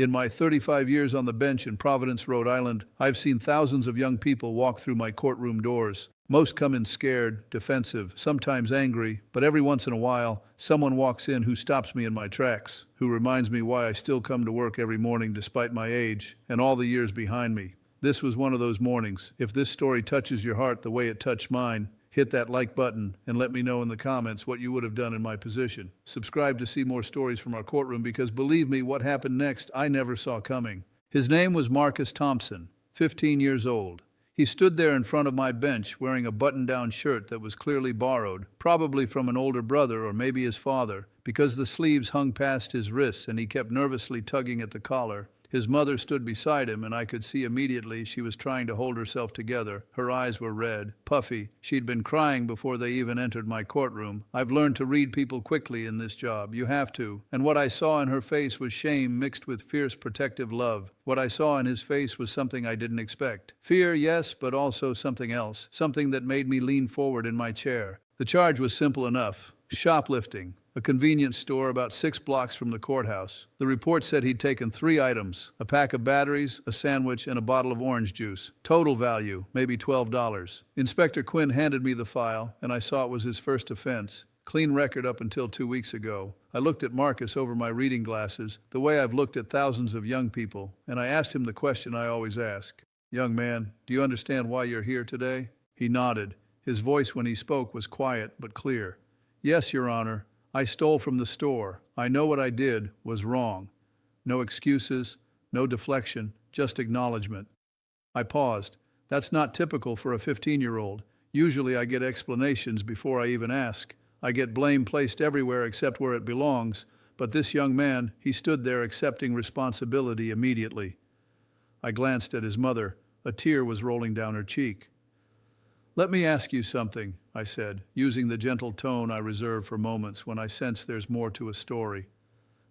In my 35 years on the bench in Providence, Rhode Island, I've seen thousands of young people walk through my courtroom doors. Most come in scared, defensive, sometimes angry, but every once in a while, someone walks in who stops me in my tracks, who reminds me why I still come to work every morning despite my age and all the years behind me. This was one of those mornings. If this story touches your heart the way it touched mine, hit that like button and let me know in the comments what you would have done in my position. Subscribe to see more stories from our courtroom because believe me, what happened next I never saw coming. His name was Marcus Thompson, 15 years old. He stood there in front of my bench wearing a button-down shirt that was clearly borrowed, probably from an older brother or maybe his father, because the sleeves hung past his wrists and he kept nervously tugging at the collar. His mother stood beside him, and I could see immediately she was trying to hold herself together. Her eyes were red, puffy. She'd been crying before they even entered my courtroom. I've learned to read people quickly in this job. You have to. And what I saw in her face was shame mixed with fierce protective love. What I saw in his face was something I didn't expect. Fear, yes, but also something else. Something that made me lean forward in my chair. The charge was simple enough. Shoplifting. A convenience store about 6 blocks from the courthouse. The report said he'd taken 3 items, a pack of batteries, a sandwich, and a bottle of orange juice. Total value, maybe $12. Inspector Quinn handed me the file, and I saw it was his first offense. Clean record up until 2 weeks ago. I looked at Marcus over my reading glasses, the way I've looked at thousands of young people, and I asked him the question I always ask. Young man, do you understand why you're here today? He nodded. His voice when he spoke was quiet but clear. Yes, Your Honor. I stole from the store. I know what I did was wrong. No excuses, no deflection, just acknowledgement. I paused. That's not typical for a 15-year-old. Usually I get explanations before I even ask. I get blame placed everywhere except where it belongs, but this young man, he stood there accepting responsibility immediately. I glanced at his mother. A tear was rolling down her cheek. Let me ask you something, I said, using the gentle tone I reserve for moments when I sense there's more to a story.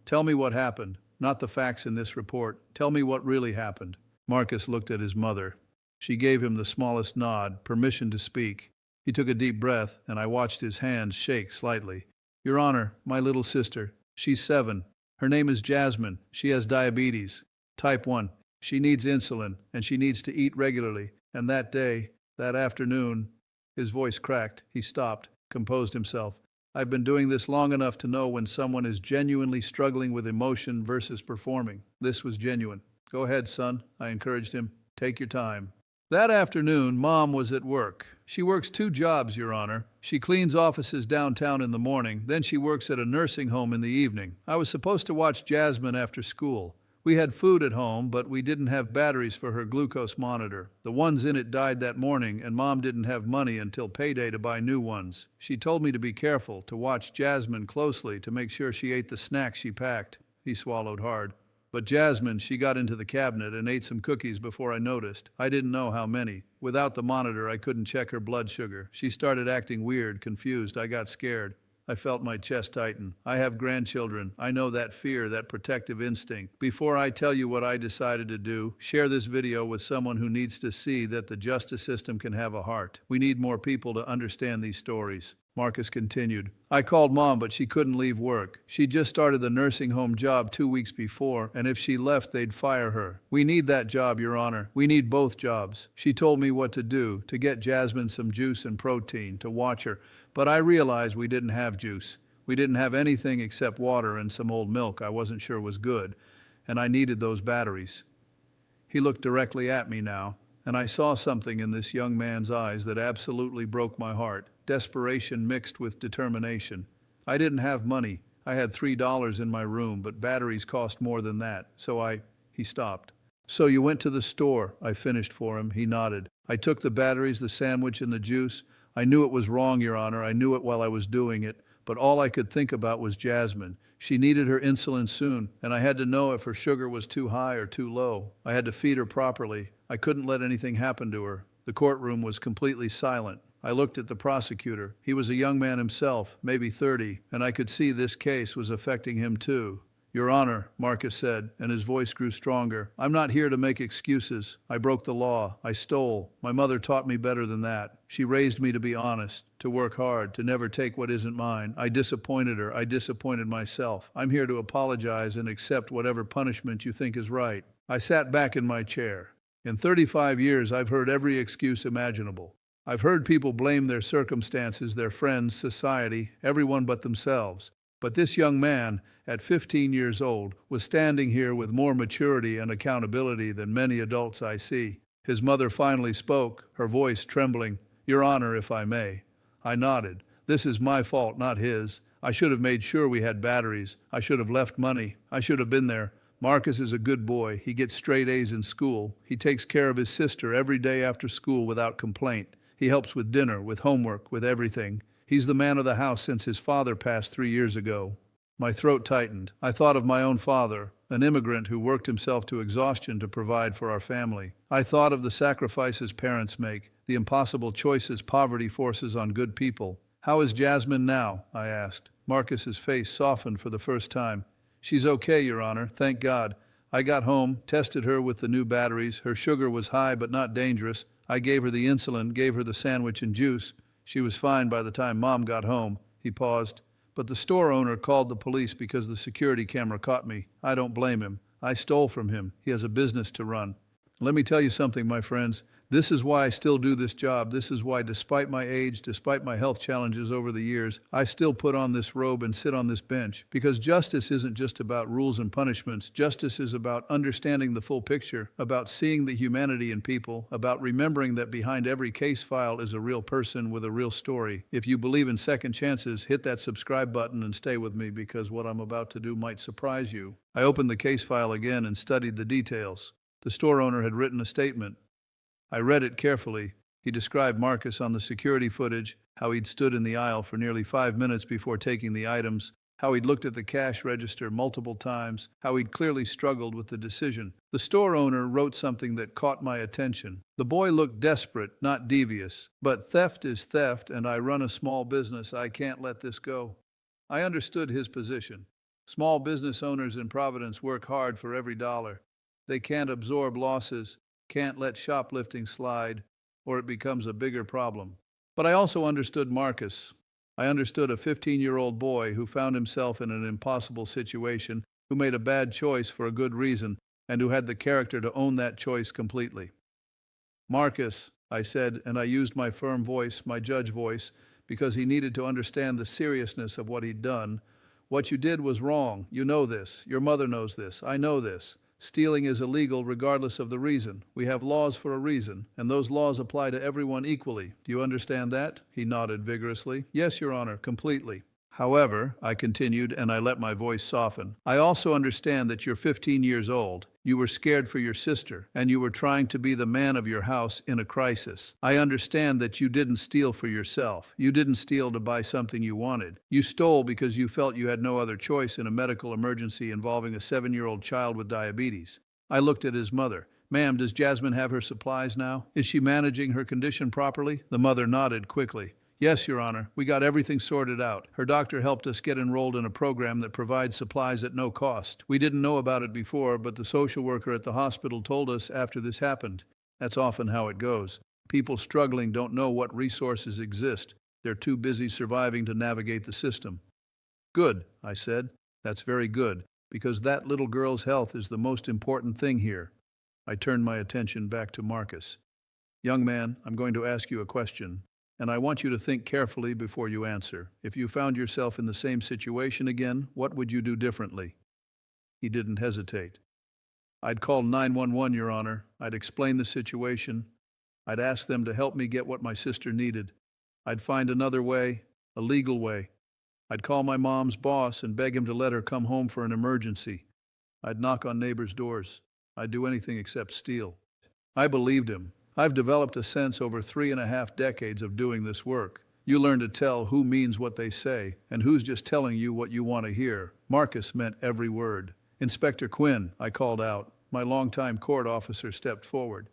Tell me what happened, not the facts in this report. Tell me what really happened. Marcus looked at his mother. She gave him the smallest nod, permission to speak. He took a deep breath, and I watched his hands shake slightly. Your Honor, my little sister, she's 7. Her name is Jasmine. She has diabetes, type 1. She needs insulin, and she needs to eat regularly. And that day, that afternoon, his voice cracked. He stopped, composed himself. I've been doing this long enough to know when someone is genuinely struggling with emotion versus performing. This was genuine. Go ahead, son, I encouraged him. Take your time. That afternoon, Mom was at work. She works 2 jobs, Your Honor. She cleans offices downtown in the morning, then she works at a nursing home in the evening. I was supposed to watch Jasmine after school. We had food at home, but we didn't have batteries for her glucose monitor. The ones in it died that morning, and Mom didn't have money until payday to buy new ones. She told me to be careful, to watch Jasmine closely, to make sure she ate the snacks she packed. He swallowed hard. But Jasmine, she got into the cabinet and ate some cookies before I noticed. I didn't know how many. Without the monitor, I couldn't check her blood sugar. She started acting weird, confused. I got scared. I felt my chest tighten. I have grandchildren. I know that fear, that protective instinct. Before I tell you what I decided to do, share this video with someone who needs to see that the justice system can have a heart. We need more people to understand these stories. Marcus continued. I called Mom, but she couldn't leave work. She just started the nursing home job 2 weeks before, and if she left, they'd fire her. We need that job, Your Honor. We need both jobs. She told me what to do, to get Jasmine some juice and protein, to watch her. But I realized we didn't have juice. We didn't have anything except water and some old milk I wasn't sure was good, and I needed those batteries. He looked directly at me now, and I saw something in this young man's eyes that absolutely broke my heart. Desperation mixed with determination. I didn't have money. I had $3 in my room, but batteries cost more than that. He stopped. So you went to the store, I finished for him. He nodded. I took the batteries, the sandwich, and the juice. I knew it was wrong, Your Honor. I knew it while I was doing it, but all I could think about was Jasmine. She needed her insulin soon, and I had to know if her sugar was too high or too low. I had to feed her properly. I couldn't let anything happen to her. The courtroom was completely silent. I looked at the prosecutor. He was a young man himself, maybe 30, and I could see this case was affecting him too. Your Honor, Marcus said, and his voice grew stronger, I'm not here to make excuses. I broke the law. I stole. My mother taught me better than that. She raised me to be honest, to work hard, to never take what isn't mine. I disappointed her. I disappointed myself. I'm here to apologize and accept whatever punishment you think is right. I sat back in my chair. In 35 years, I've heard every excuse imaginable. I've heard people blame their circumstances, their friends, society, everyone but themselves. But this young man, at 15 years old, was standing here with more maturity and accountability than many adults I see. His mother finally spoke, her voice trembling. Your Honor, if I may. I nodded. This is my fault, not his. I should have made sure we had batteries. I should have left money. I should have been there. Marcus is a good boy. He gets straight A's in school. He takes care of his sister every day after school without complaint. He helps with dinner, with homework, with everything. He's the man of the house since his father passed 3 years ago. My throat tightened. I thought of my own father, an immigrant who worked himself to exhaustion to provide for our family. I thought of the sacrifices parents make, the impossible choices poverty forces on good people. How is Jasmine now? I asked. Marcus's face softened for the first time. She's okay, Your Honor, thank God. I got home, tested her with the new batteries. Her sugar was high but not dangerous. I gave her the insulin, gave her the sandwich and juice. She was fine by the time Mom got home. He paused. But the store owner called the police because the security camera caught me. I don't blame him. I stole from him. He has a business to run. Let me tell you something, my friends. This is why I still do this job. This is why, despite my age, despite my health challenges over the years, I still put on this robe and sit on this bench. Because justice isn't just about rules and punishments. Justice is about understanding the full picture, about seeing the humanity in people, about remembering that behind every case file is a real person with a real story. If you believe in second chances, hit that subscribe button and stay with me because what I'm about to do might surprise you. I opened the case file again and studied the details. The store owner had written a statement. I read it carefully. He described Marcus on the security footage, how he'd stood in the aisle for nearly 5 minutes before taking the items, how he'd looked at the cash register multiple times, how he'd clearly struggled with the decision. The store owner wrote something that caught my attention. The boy looked desperate, not devious. But theft is theft, and I run a small business. I can't let this go. I understood his position. Small business owners in Providence work hard for every dollar. They can't absorb losses, can't let shoplifting slide, or it becomes a bigger problem. But I also understood Marcus. I understood a 15-year-old boy who found himself in an impossible situation, who made a bad choice for a good reason, and who had the character to own that choice completely. Marcus, I said, and I used my firm voice, my judge voice, because he needed to understand the seriousness of what he'd done. What you did was wrong. You know this. Your mother knows this. I know this. Stealing is illegal regardless of the reason. We have laws for a reason, and those laws apply to everyone equally. Do you understand that? He nodded vigorously. Yes, Your Honor, completely. However, I continued, and I let my voice soften, I also understand that you're 15 years old. You were scared for your sister, and you were trying to be the man of your house in a crisis. I understand that you didn't steal for yourself. You didn't steal to buy something you wanted. You stole because you felt you had no other choice in a medical emergency involving a 7-year-old child with diabetes. I looked at his mother. Ma'am, does Jasmine have her supplies now? Is she managing her condition properly? The mother nodded quickly. Yes, Your Honor, we got everything sorted out. Her doctor helped us get enrolled in a program that provides supplies at no cost. We didn't know about it before, but the social worker at the hospital told us after this happened. That's often how it goes. People struggling don't know what resources exist. They're too busy surviving to navigate the system. Good, I said. That's very good, because that little girl's health is the most important thing here. I turned my attention back to Marcus. Young man, I'm going to ask you a question. And I want you to think carefully before you answer. If you found yourself in the same situation again, what would you do differently? He didn't hesitate. I'd call 911, Your Honor. I'd explain the situation. I'd ask them to help me get what my sister needed. I'd find another way, a legal way. I'd call my mom's boss and beg him to let her come home for an emergency. I'd knock on neighbors' doors. I'd do anything except steal. I believed him. I've developed a sense over 3.5 decades of doing this work. You learn to tell who means what they say and who's just telling you what you want to hear. Marcus meant every word. Inspector Quinn, I called out. My longtime court officer stepped forward.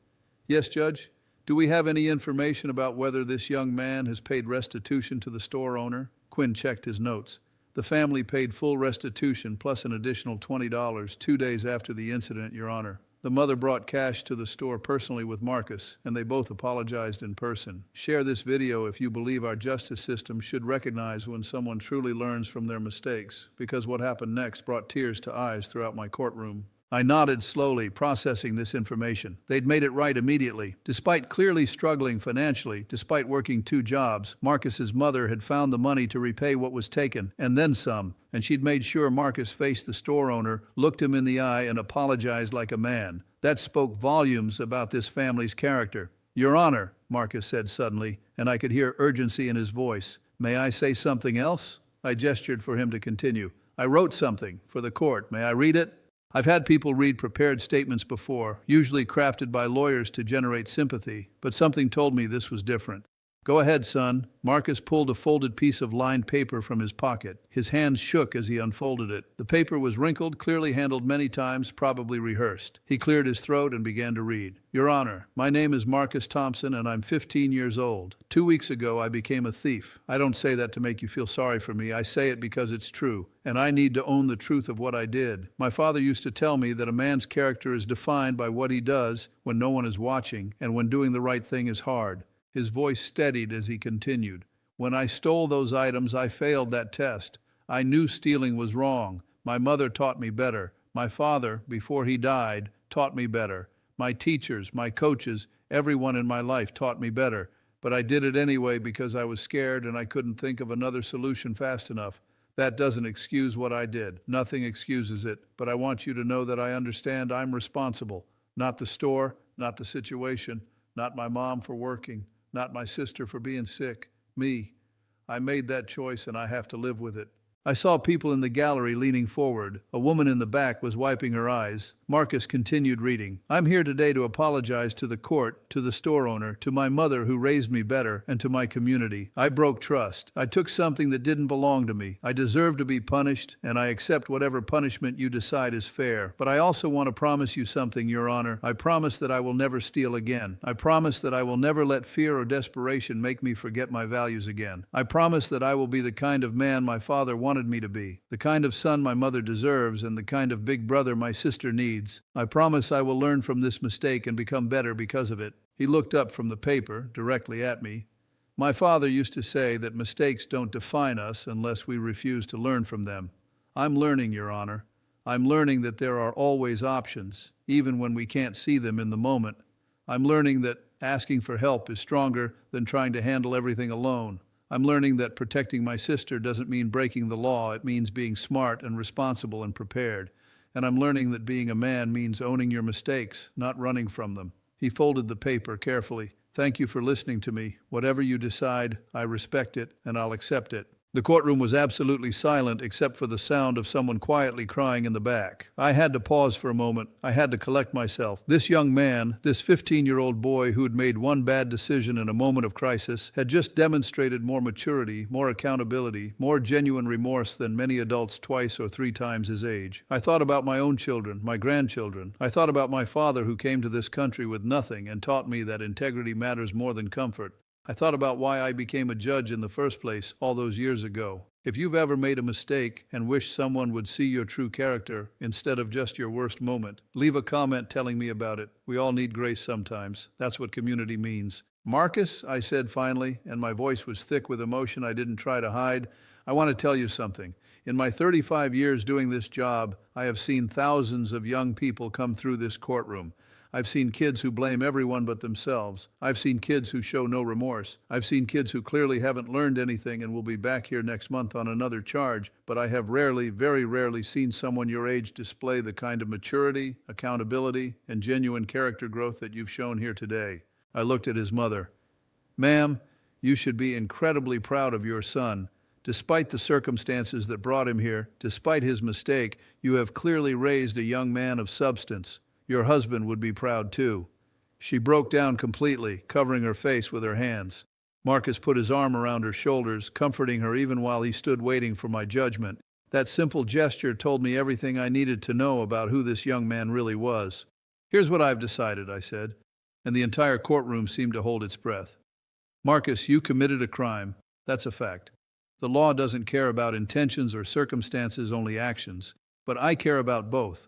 Yes, Judge? Do we have any information about whether this young man has paid restitution to the store owner? Quinn checked his notes. The family paid full restitution plus an additional $20 2 days after the incident, Your Honor. The mother brought cash to the store personally with Marcus, and they both apologized in person. Share this video if you believe our justice system should recognize when someone truly learns from their mistakes, because what happened next brought tears to eyes throughout my courtroom. I nodded slowly, processing this information. They'd made it right immediately. Despite clearly struggling financially, despite working 2 jobs, Marcus's mother had found the money to repay what was taken, and then some, and she'd made sure Marcus faced the store owner, looked him in the eye, and apologized like a man. That spoke volumes about this family's character. Your Honor, Marcus said suddenly, and I could hear urgency in his voice. May I say something else? I gestured for him to continue. I wrote something for the court. May I read it? I've had people read prepared statements before, usually crafted by lawyers to generate sympathy, but something told me this was different. Go ahead, son. Marcus pulled a folded piece of lined paper from his pocket. His hands shook as he unfolded it. The paper was wrinkled, clearly handled many times, probably rehearsed. He cleared his throat and began to read. Your Honor, my name is Marcus Thompson, and I'm 15 years old. 2 weeks ago, I became a thief. I don't say that to make you feel sorry for me. I say it because it's true, and I need to own the truth of what I did. My father used to tell me that a man's character is defined by what he does when no one is watching, and when doing the right thing is hard. His voice steadied as he continued. When I stole those items, I failed that test. I knew stealing was wrong. My mother taught me better. My father, before he died, taught me better. My teachers, my coaches, everyone in my life taught me better. But I did it anyway because I was scared and I couldn't think of another solution fast enough. That doesn't excuse what I did. Nothing excuses it. But I want you to know that I understand I'm responsible. Not the store, not the situation, not my mom for working. Not my sister for being sick. Me. I made that choice and I have to live with it. I saw people in the gallery leaning forward. A woman in the back was wiping her eyes. Marcus continued reading. I'm here today to apologize to the court, to the store owner, to my mother who raised me better, and to my community. I broke trust. I took something that didn't belong to me. I deserve to be punished, and I accept whatever punishment you decide is fair. But I also want to promise you something, Your Honor. I promise that I will never steal again. I promise that I will never let fear or desperation make me forget my values again. I promise that I will be the kind of man my father wanted me to be, the kind of son my mother deserves, and the kind of big brother my sister needs. I promise I will learn from this mistake and become better because of it. He looked up from the paper, directly at me. My father used to say that mistakes don't define us unless we refuse to learn from them. I'm learning, Your Honor. I'm learning that there are always options, even when we can't see them in the moment. I'm learning that asking for help is stronger than trying to handle everything alone. I'm learning that protecting my sister doesn't mean breaking the law. It means being smart and responsible and prepared. And I'm learning that being a man means owning your mistakes, not running from them. He folded the paper carefully. Thank you for listening to me. Whatever you decide, I respect it and I'll accept it. The courtroom was absolutely silent except for the sound of someone quietly crying in the back. I had to pause for a moment. I had to collect myself. This young man, this 15-year-old boy who had made one bad decision in a moment of crisis, had just demonstrated more maturity, more accountability, more genuine remorse than many adults 2 or 3 times his age. I thought about my own children, my grandchildren. I thought about my father who came to this country with nothing and taught me that integrity matters more than comfort. I thought about why I became a judge in the first place all those years ago. If you've ever made a mistake and wished someone would see your true character instead of just your worst moment, leave a comment telling me about it. We all need grace sometimes. That's what community means. Marcus, I said finally, and my voice was thick with emotion I didn't try to hide, I want to tell you something. In my 35 years doing this job, I have seen thousands of young people come through this courtroom. I've seen kids who blame everyone but themselves. I've seen kids who show no remorse. I've seen kids who clearly haven't learned anything and will be back here next month on another charge, but I have rarely, very rarely seen someone your age display the kind of maturity, accountability, and genuine character growth that you've shown here today. I looked at his mother. Ma'am, you should be incredibly proud of your son. Despite the circumstances that brought him here, despite his mistake, you have clearly raised a young man of substance. Your husband would be proud too. She broke down completely, covering her face with her hands. Marcus put his arm around her shoulders, comforting her even while he stood waiting for my judgment. That simple gesture told me everything I needed to know about who this young man really was. Here's what I've decided, I said, and the entire courtroom seemed to hold its breath. Marcus, you committed a crime. That's a fact. The law doesn't care about intentions or circumstances, only actions. But I care about both.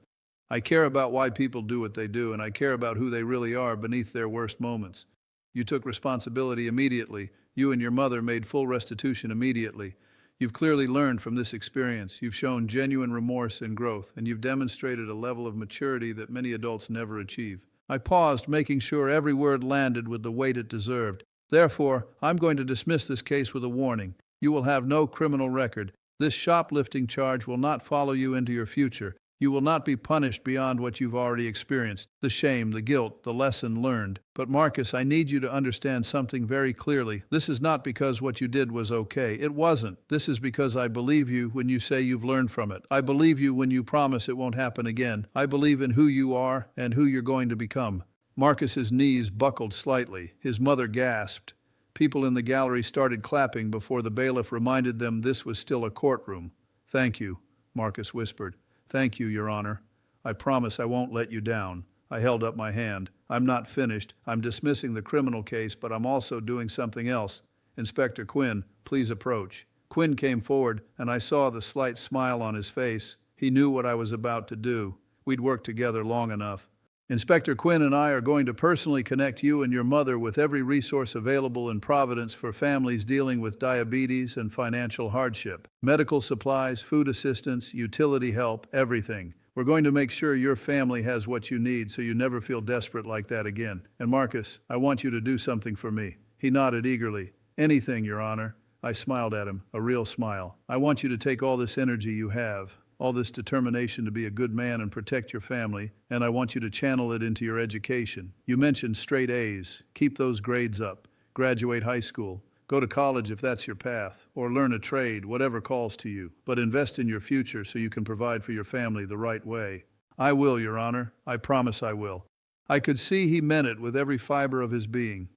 I care about why people do what they do, and I care about who they really are beneath their worst moments. You took responsibility immediately. You and your mother made full restitution immediately. You've clearly learned from this experience. You've shown genuine remorse and growth, and you've demonstrated a level of maturity that many adults never achieve. I paused, making sure every word landed with the weight it deserved. Therefore, I'm going to dismiss this case with a warning. You will have no criminal record. This shoplifting charge will not follow you into your future. You will not be punished beyond what you've already experienced, the shame, the guilt, the lesson learned. But Marcus, I need you to understand something very clearly. This is not because what you did was okay. It wasn't. This is because I believe you when you say you've learned from it. I believe you when you promise it won't happen again. I believe in who you are and who you're going to become. Marcus's knees buckled slightly. His mother gasped. People in the gallery started clapping before the bailiff reminded them this was still a courtroom. "Thank you," Marcus whispered. "Thank you, Your Honor. I promise I won't let you down." I held up my hand. "I'm not finished. I'm dismissing the criminal case, but I'm also doing something else. Inspector Quinn, please approach." Quinn came forward, and I saw the slight smile on his face. He knew what I was about to do. We'd worked together long enough. "Inspector Quinn and I are going to personally connect you and your mother with every resource available in Providence for families dealing with diabetes and financial hardship. Medical supplies, food assistance, utility help, everything. We're going to make sure your family has what you need so you never feel desperate like that again. And Marcus, I want you to do something for me." He nodded eagerly. "Anything, Your Honor." I smiled at him, a real smile. "I want you to take all this energy you have, all this determination to be a good man and protect your family, and I want you to channel it into your education. You mentioned straight A's. Keep those grades up. Graduate high school. Go to college if that's your path, or learn a trade, whatever calls to you. But invest in your future so you can provide for your family the right way." "I will, Your Honor. I promise I will." I could see he meant it with every fiber of his being.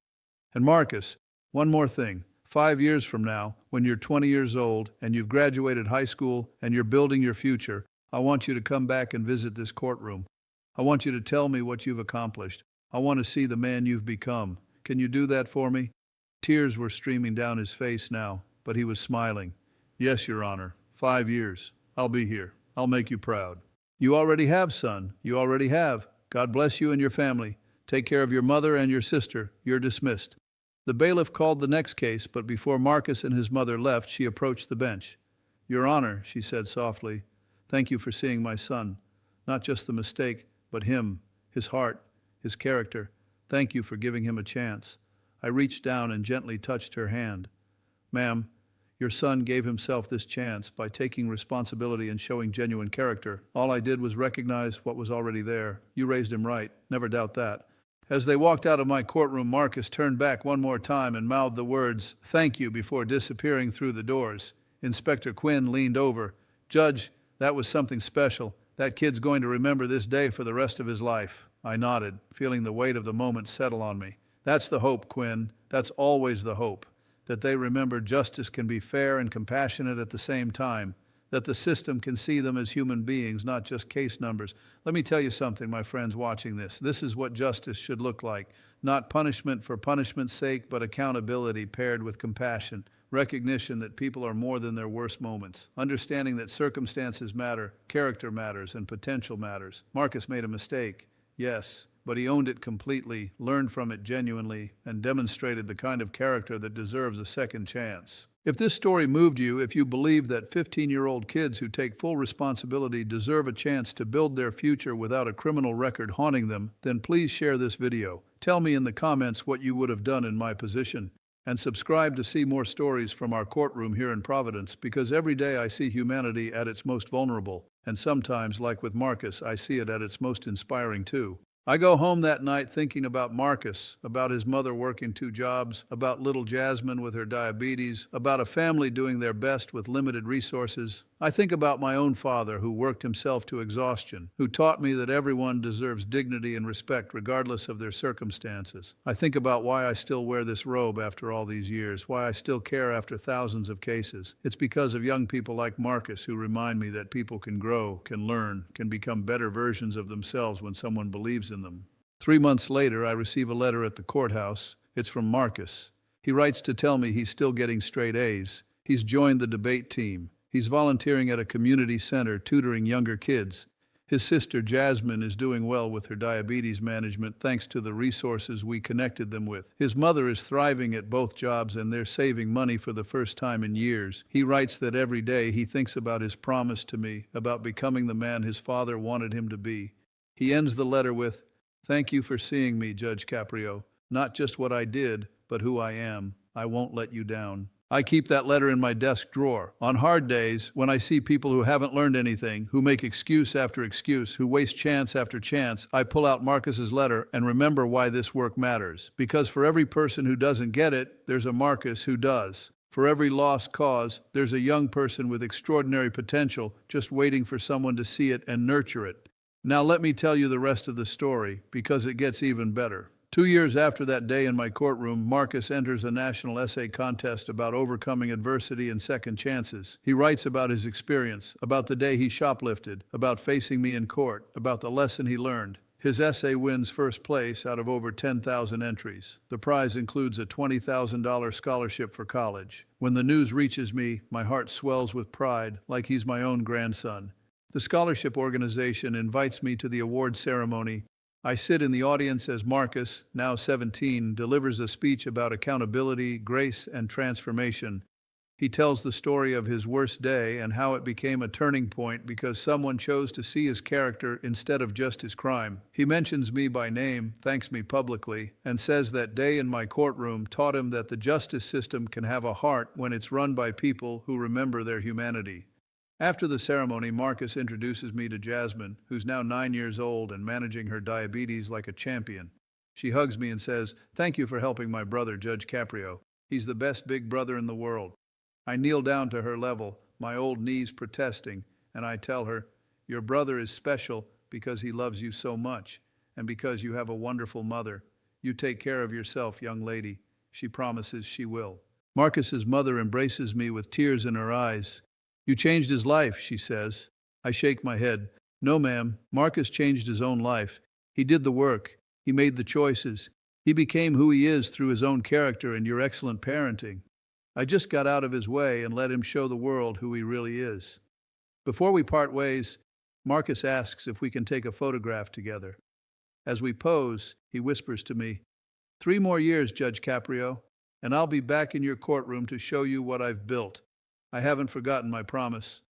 "And Marcus, one more thing. 5 years from now, when you're 20 years old and you've graduated high school and you're building your future, I want you to come back and visit this courtroom. I want you to tell me what you've accomplished. I want to see the man you've become. Can you do that for me?" Tears were streaming down his face now, but he was smiling. "Yes, Your Honor. 5 years. I'll be here. I'll make you proud." "You already have, son. You already have. God bless you and your family. Take care of your mother and your sister. You're dismissed." The bailiff called the next case, but before Marcus and his mother left, she approached the bench. "Your Honor," she said softly, "thank you for seeing my son. Not just the mistake, but him, his heart, his character. Thank you for giving him a chance." I reached down and gently touched her hand. "Ma'am, your son gave himself this chance by taking responsibility and showing genuine character. All I did was recognize what was already there. You raised him right. Never doubt that." As they walked out of my courtroom, Marcus turned back one more time and mouthed the words, "Thank you," before disappearing through the doors. Inspector Quinn leaned over. "Judge, that was something special. That kid's going to remember this day for the rest of his life." I nodded, feeling the weight of the moment settle on me. "That's the hope, Quinn. That's always the hope. That they remember justice can be fair and compassionate at the same time. That the system can see them as human beings, not just case numbers. Let me tell you something, my friends watching this. This is what justice should look like. Not punishment for punishment's sake, but accountability paired with compassion. Recognition that people are more than their worst moments. Understanding that circumstances matter, character matters, and potential matters. Marcus made a mistake, yes, but he owned it completely, learned from it genuinely, and demonstrated the kind of character that deserves a second chance. If this story moved you, if you believe that 15-year-old kids who take full responsibility deserve a chance to build their future without a criminal record haunting them, then please share this video. Tell me in the comments what you would have done in my position. And subscribe to see more stories from our courtroom here in Providence, because every day I see humanity at its most vulnerable. And sometimes, like with Marcus, I see it at its most inspiring too. I go home that night thinking about Marcus, about his mother working 2 jobs, about little Jasmine with her diabetes, about a family doing their best with limited resources. I think about my own father who worked himself to exhaustion, who taught me that everyone deserves dignity and respect regardless of their circumstances. I think about why I still wear this robe after all these years, why I still care after thousands of cases. It's because of young people like Marcus who remind me that people can grow, can learn, can become better versions of themselves when someone believes in them. 3 months later, I receive a letter at the courthouse. It's from Marcus. He writes to tell me he's still getting straight A's. He's joined the debate team. He's volunteering at a community center tutoring younger kids. His sister Jasmine is doing well with her diabetes management thanks to the resources we connected them with. His mother is thriving at both jobs and they're saving money for the first time in years. He writes that every day he thinks about his promise to me, about becoming the man his father wanted him to be. He ends the letter with, "Thank you for seeing me, Judge Caprio. Not just what I did, but who I am. I won't let you down." I keep that letter in my desk drawer. On hard days, when I see people who haven't learned anything, who make excuse after excuse, who waste chance after chance, I pull out Marcus's letter and remember why this work matters. Because for every person who doesn't get it, there's a Marcus who does. For every lost cause, there's a young person with extraordinary potential just waiting for someone to see it and nurture it. Now let me tell you the rest of the story, because it gets even better. 2 years after that day in my courtroom, Marcus enters a national essay contest about overcoming adversity and second chances. He writes about his experience, about the day he shoplifted, about facing me in court, about the lesson he learned. His essay wins first place out of over 10,000 entries. The prize includes a $20,000 scholarship for college. When the news reaches me, my heart swells with pride, like he's my own grandson. The scholarship organization invites me to the award ceremony. I sit in the audience as Marcus, now 17, delivers a speech about accountability, grace, and transformation. He tells the story of his worst day and how it became a turning point because someone chose to see his character instead of just his crime. He mentions me by name, thanks me publicly, and says that day in my courtroom taught him that the justice system can have a heart when it's run by people who remember their humanity. After the ceremony, Marcus introduces me to Jasmine, who's now 9 years old and managing her diabetes like a champion. She hugs me and says, "Thank you for helping my brother, Judge Caprio. He's the best big brother in the world." I kneel down to her level, my old knees protesting, and I tell her, "Your brother is special because he loves you so much, and because you have a wonderful mother. You take care of yourself, young lady." She promises she will. Marcus's mother embraces me with tears in her eyes. "You changed his life," she says. I shake my head. "No, ma'am. Marcus changed his own life. He did the work. He made the choices. He became who he is through his own character and your excellent parenting. I just got out of his way and let him show the world who he really is." Before we part ways, Marcus asks if we can take a photograph together. As we pose, he whispers to me, "3 more years, Judge Caprio, and I'll be back in your courtroom to show you what I've built. I haven't forgotten my promise."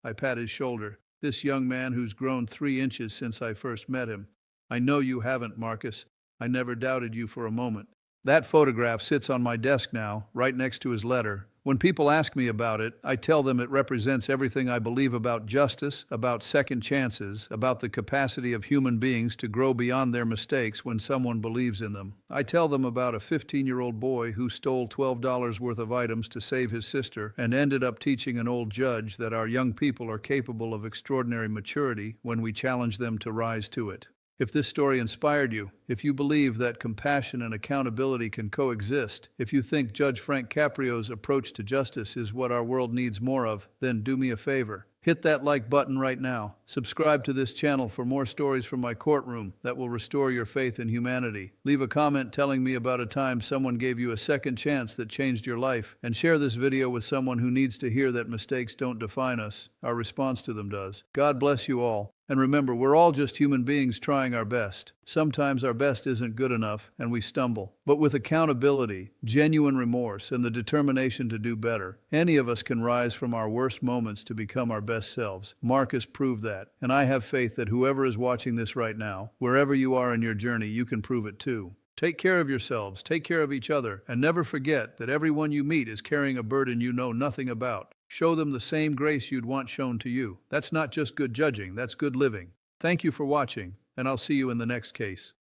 I pat his shoulder. "This young man who's grown 3 inches since I first met him. I know you haven't, Marcus. I never doubted you for a moment." That photograph sits on my desk now, right next to his letter. When people ask me about it, I tell them it represents everything I believe about justice, about second chances, about the capacity of human beings to grow beyond their mistakes when someone believes in them. I tell them about a 15-year-old boy who stole $12 worth of items to save his sister and ended up teaching an old judge that our young people are capable of extraordinary maturity when we challenge them to rise to it. If this story inspired you, if you believe that compassion and accountability can coexist, if you think Judge Frank Caprio's approach to justice is what our world needs more of, then do me a favor. Hit that like button right now. Subscribe to this channel for more stories from my courtroom that will restore your faith in humanity. Leave a comment telling me about a time someone gave you a second chance that changed your life, and share this video with someone who needs to hear that mistakes don't define us. Our response to them does. God bless you all. And remember, we're all just human beings trying our best. Sometimes our best isn't good enough, and we stumble. But with accountability, genuine remorse, and the determination to do better, any of us can rise from our worst moments to become our best selves. Marcus proved that, and I have faith that whoever is watching this right now, wherever you are in your journey, you can prove it too. Take care of yourselves, take care of each other, and never forget that everyone you meet is carrying a burden you know nothing about. Show them the same grace you'd want shown to you. That's not just good judging, that's good living. Thank you for watching, and I'll see you in the next case.